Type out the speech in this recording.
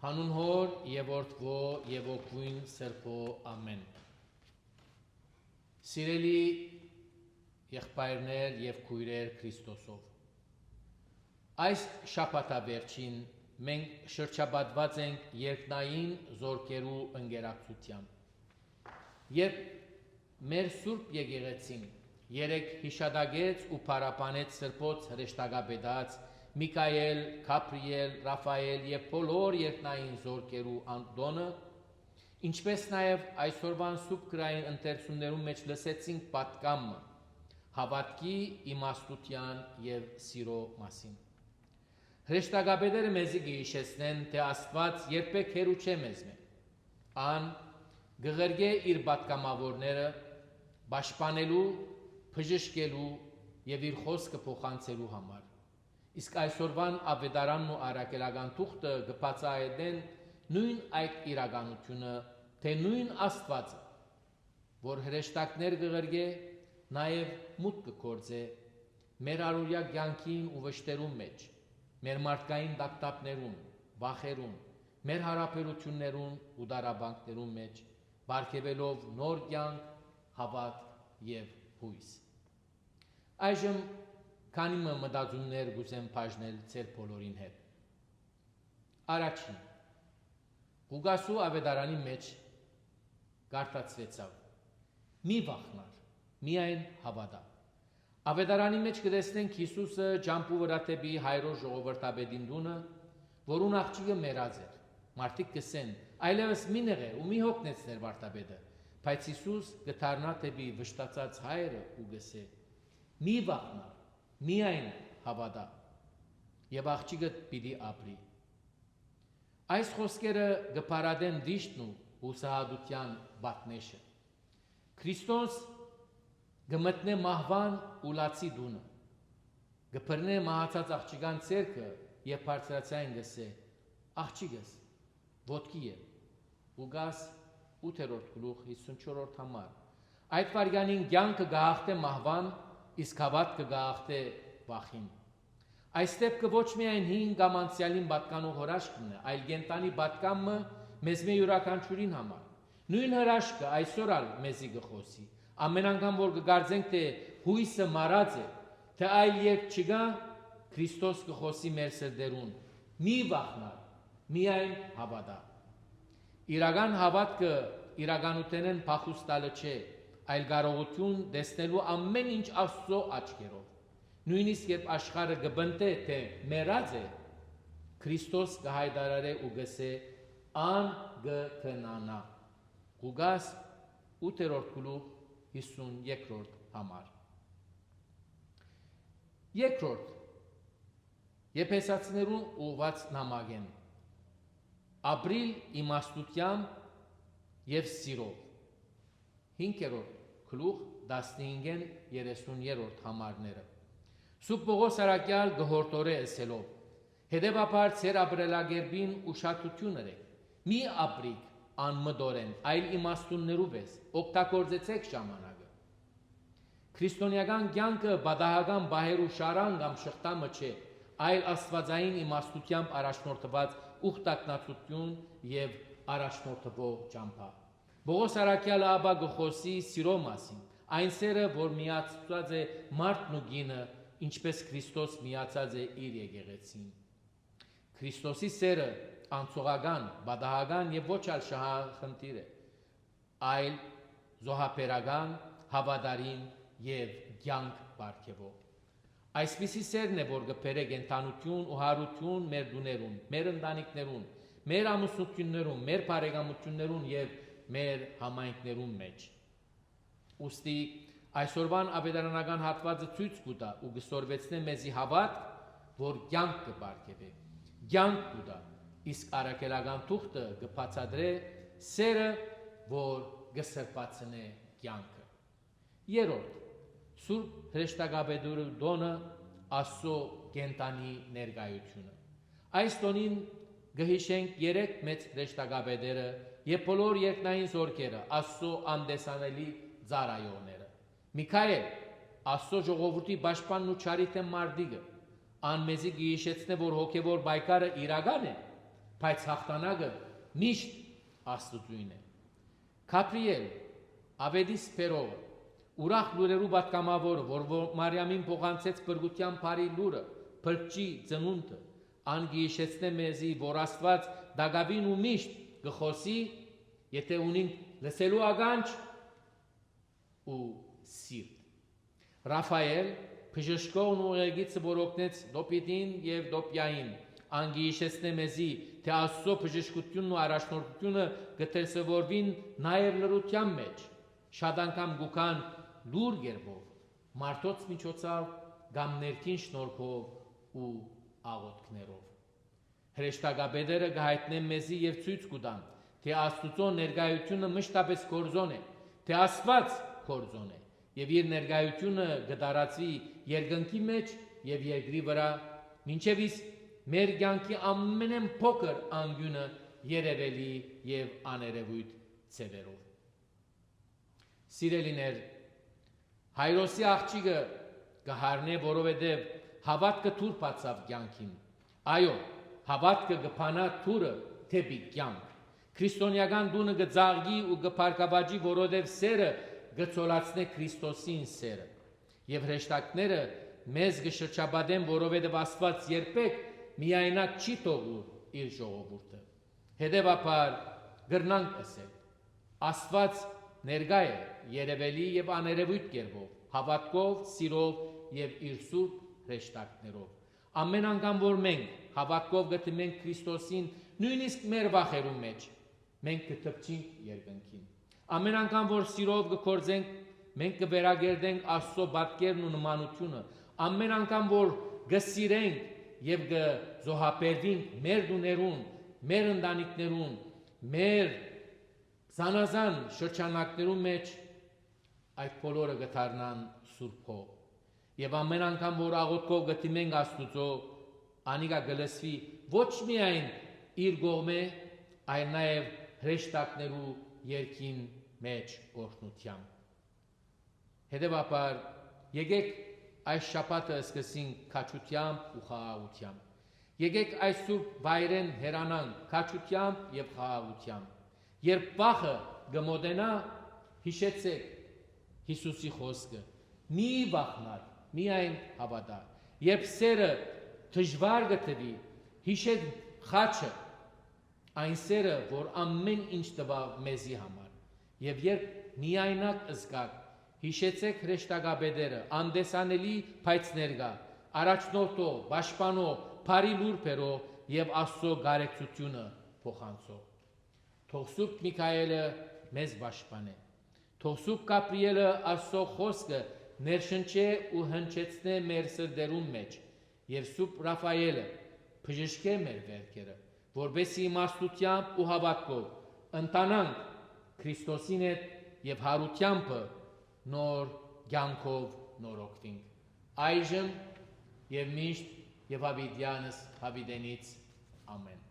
Հանուն հոր և որդվո և օգվույն սրբո ամեն։ Սիրելի եղբայրներ և քույրեր Քրիստոսով, այս շաբաթավերջին մենք շրջապատված ենք երկնային զորքերու ընկերակցությամբ, երբ մեր Սուրբ Եկեղեցին երեք հիշատակեց ու փառաբանեց Սրբոց հրեշտակապետած Միքայել, Գաբրիել, Ռաֆայել և բոլոր երկնային զորքերու անտոնը, ինչպես նաև այսօրվան սուրբ գրային ընթերցումներում մեջ լսեցինք պատգամը հավատքի, իմաստության և սիրո մասին։ Հրեշտակապետերը մեզի կհիշեցնեն, թե Աստված երբեք հեռու չէ մեզնից, ան կղրկե իր պատգամավորները պաշտպանելու, բժշկելու և իր խոսքը փոխանցելու համար։ Իսկ այսօրվան ավետարանն ու առաքելական թուղթը կբացահայտեն նույն այդ իրականությունը, թե նույն Աստվածը, որ հրեշտակներ կղրկե, նաև մուտք կգործե մեր առօրյա կյանքին ու վշտերուն մեջ, մեր մարդկային տագտապներուն, վախերուն, մեր հարաբերություններուն ու դարաբանքներուն մեջ, բարգեւելով նոր կյանք, հավատ և հույս։ Այժմ քանի մտածումներ կուզեմ բաժնել ձեր բոլորին հետ։ Առաջին, Ղուկասու ավետարանի մեջ կարդացվեցավ. մի վախնար, միայն հավատա։ Ավետարանի մեջ կտեսնենք Հիսուսը ջամփու վրա դեպի հայրո ժողովրդապետին տունը, որուն աղջիկը մեռած էր։ Մարդիկ կսեն, այլևս մի նեղե ու մի հոգնեցներ վարդապետը, բայց Հիսուս կդառնա դեպի վշտացած հայրը ու կսե. մի վախնար, միայն հավատա, եւ աղջիկը պիտի ապրի։ Այս խոսքերը կփարադեն դիշտն ու հուսահատության պատնեշը։ Քրիստոս կմտնե մահվան ու լացի տունը, կբռնե մահացած աղջիկան ձեռքը եւ բարձրացային կսե. աղջիկս, ոտքի է։ Ղուկաս 8:54 համար։ Այդ վարյանին կյանքը կհաղթե մահվան, իսկ հավատքը կհաղթե վախին։ Այս դեպքը ոչ միայն հին կամ անցյալին պատկանող հրաշքն է, այլ կենտանի պատգամը մեզ յուրաքանչյուրին համար։ Նույն հրաշքը այսօր ալ մեզի կխոսի։ Ամեն անգամ որ կգարձենք, թե հույսը մարած է, թե այլ երկ չկա, Քրիստոս կխոսի մեր սրտերուն. մի վախնար, միայն հավատա։ Իրական հավատքը իրականութենեն փախուստալը չէ, այլ կարողություն տեսնելու ամեն ինչ Աստծո աչքերով։ Նույնիսկ երբ աշխարհը կբնտե, թե մեռած է, Քրիստոս կհայտարարե ու կսե. ան կթնանա։ Ղուկաս 8:52 համար։ Երկրորդ, Եփեսացիներուն ուղված նամակեն. ապրիլ իմաստությամբ և սիրով։ 5-րդ գլուխ 15-30 համարները։ Սուրբ Պողոս առաքյալ գհորդորե ասելով. հետևաբար ձեր ապրելակերպին ուշադրություն ըրեք, մի ապրիք անմտորեն, այլ իմաստուններով ես, օգտագործեցեք ժամանակը։ Քրիստոնեական կյանքը պատահական բահերու շարան կամ շղթամը չէ, այլ աստվածային իմաստությամբ առաջնորդված ուխտակնացություն և առաջնորդվող ճամփա։ Պողոս առաքյալը ապա գխոսի սիրո մասին, այն սերը, որ միացած է մարդն ու կինը, ինչպես Քրիստոս միացած է իր եկեղեցին։ Քրիստոսի սերը անցողական, պատահական և ոչ այլ շահախնդիր է, այլ զոհաբերական, հավատարիմ և կյանք պարգևող։ Այսպիսի սերն է, որ կբերե կենդանություն ու հարություն մեր տուներուն, մեր ընտանիքներուն, մեր ամուսնություններուն, մեր բարեկամություններուն և մեր համայնքներուն մեջ։ Ուստի այսօրվան ավետարանական հատվածը ցույց կտա ու կսորվեցնե մեզի հավատ, որ կյանք կպարգևե, կյանք կտա, իսկ առաքելական թուղթը կբացատրե սերը, որ կսրբացնե կյանքը։ Երրորդ, Սուրբ հրեշտակապետուրը տոնը Աստծո կենտանի ներկայությունը։ Այս տոնին կհիշենք երեք մեծ հրեշտակապետերը եւ բոլոր երկնային զորքերը, Աստծո անդեսանելի ծառայողները։ Միքայել, Աստծո ժողովրդի պաշտպանն ու չարիթ է մարդիկը, ան մեզի կհիշեցնե, որ հոգևոր պայքարը իրական է, բայց հաղթանակը միշտ Աստծուին է։ Գաբրիել ավետիս Պերովը ուրախ լուրերու պատգամավորը, որ Մարիամին փոխանցեց բրգության բարի լուրը, փրկչի ծնունդը, անգի հիշեցնե մեզի, որ Աստված դագավին ու միշտ գխոսի, եթե ունին լսելու ականջ ու սիրտ։ Ռաֆայել բժշկողն ուղեկիցը որօգնեց Դոպիտին եւ Դոպյային, անգի հիշեցնե մեզի, թե Աստծո բժշկությունն ու առաջնորդությունը գտերսվորվին նաեւ լրության մեջ, շատ անգամ գուքան լուր գերբով, մարդոց միջոցով կամ ներքին շնորհքով ու աղոթքներով։ Հրեշտակաբեդերը գահիտնեն մեզի եւ ցույց կտան, թե Աստծո ներկայությունը մշտապես կորզոն է, թե Աստված կորզոն է եւ իր ներկայությունը գդարացվի երկնքի մեջ եւ երկրի վրա, մինչեւ իսկ մեր կյանքի ամենեն փոքր անգյունը երևելի եւ աներևույթ ցևերով։ Սիրելիներ, Հայրոսի աղջիկը կհարնե, որովհետև հավատքը թուր բացավ կյանքին։ Այո, հավատքը կփանա թուրը թեպի կյանք։ Քրիստոնեական դունը կձաղի ու կփարկաբաջի, որովհետև սերը կցոլացնե Քրիստոսին սերը։ Եվ հրեշտակները մեզ կշրջապատեն, որովհետև Աստված երբեք միայնակ չի թողու իր ժողովուրդը։ Հետևաբար գրնանք ասել. Աստված ներկա է երևելի եւ աներևույթ կերպով, հավատքով, սիրով եւ իր սուրբ հրեշտակներով։ Ամեն անգամ որ մենք հավատքով գտնենք Քրիստոսին, նույնիսկ մեր վախերու մեջ, մենք կթփչենք երկնքին։ Ամեն անգամ որ սիրով կգործենք, մենք կվերագերդենք Աստծո պատկերն ու նմանությունը։ Ամեն անգամ որ կսիրենք եւ կզոհաբերդենք մեր դուներուն, մեր ընտանիքներուն, մեր զանազան շրջանակներու մեջ, այդ բոլորը կդառնան սուրբով։ Եվ ամեն անգամ որ աղոթքով գտիմենք Աստուծո, անիկա գլսվի ոչ միայն իր կողմէ, այլ նաև հրեշտակներու երկին մեջ օրհնությամբ։ Հետևաբար եկեք այս շաբաթը սկսենք քաջությամբ ու խաղաղությամբ։ Եկեք այս սուրբ վայրեն հեռանանք քաջությամբ եւ խաղաղությամբ։ Երբ վախը գմոտենա, հիշեցեք Հիսուսի խոսքը. մի վախնար, միայն հավատալ։ Երբ սերը դժվար գտնվի, հիշեք խաչը, այն սերը, որ ամեն ինչ տվավ մեզի համար։ Եվ երբ միայնակ զգաք, հիշեցեք հրեշտակաբեդերը, անդեսանելի բայց ներկա, առաջնորդող, պաշտպանող, բարի լուրբերով եւ Աստծո գարեկցությունը փոխանցող։ Թող Սուրբ Միքայելը մեզ պաշտպանե։ Թող Սուրբ Գաբրիելը Աստծո խոսքը ներշնչե ու հնչեցնե մեր սրտերուն մեջ, եւ Սուրբ Ռաֆայելը բժշկե մեր վերքերը, որբեսի իմաստությամբ ու հավատքով ընտանանք Քրիստոսին հետ եւ հարությամբ նոր կյանքով նորոգվենք։ Այժմ եւ միշտ եւ հավիտյանս հավիտենից ամեն։